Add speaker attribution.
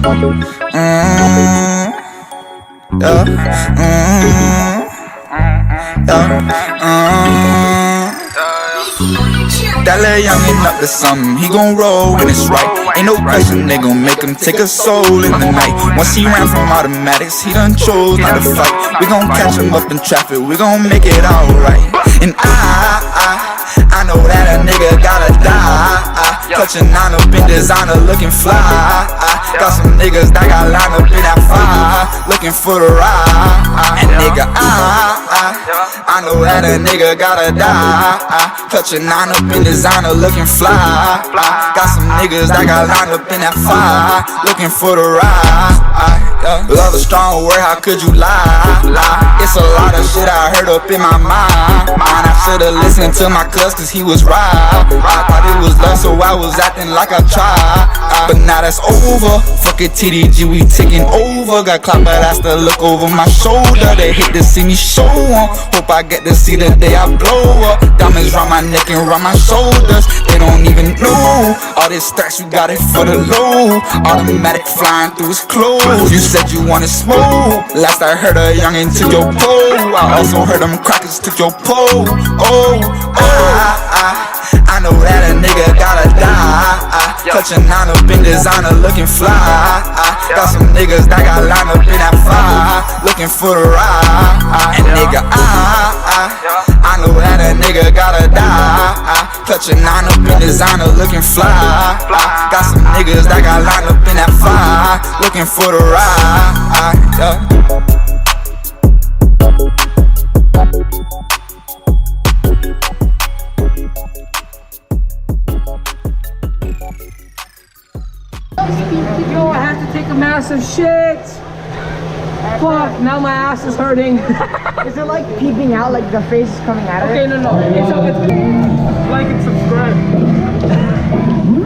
Speaker 1: That little youngin' up to something, he gon' roll when it's right. Ain't no question, they gon' make him take a soul in the night. Once he ran from automatics, he done chose not to fight. We gon' catch him up in traffic, we gon' make it alright. And I know that a nigga gotta die. Touching on up in designer, looking fly. Got some niggas that got lined up in that fire, looking for the ride. And nigga, I know that a nigga gotta die. Touching on up in designer, looking fly. Got some niggas that got lined up in that fire, looking for the ride. Love a strong word, how could you lie? It's a lot of shit I heard up in my mind. I should've listened to my cuz, cause he was right. I thought it was love, so I was acting like I tried. But now that's over, fuck it TDG, we taking over. Got clout but I still look over my shoulder. They hate to see me show on, hope I get to see the day I blow up. Diamonds round my neck and round my shoulders, they don't even know. All this stacks, we got it for the low. Automatic flying through his clothes. You said you wanted smoke, last I heard a youngin' took your pole. I also heard them crackers took your pole. I know that a nigga gotta die. Touching on up in designer, looking fly. Got some niggas that got lined up in that fire, looking for the ride. And nigga, I know that a nigga gotta die. Touching on up in designer, looking fly. Got some niggas that got lined up in that fire, looking for the ride.
Speaker 2: Yo, I have to take a massive shit. Fuck, now my ass is hurting.
Speaker 3: Is it like peeping out, like the face is coming out of it?
Speaker 2: Okay, no. It's like and subscribe.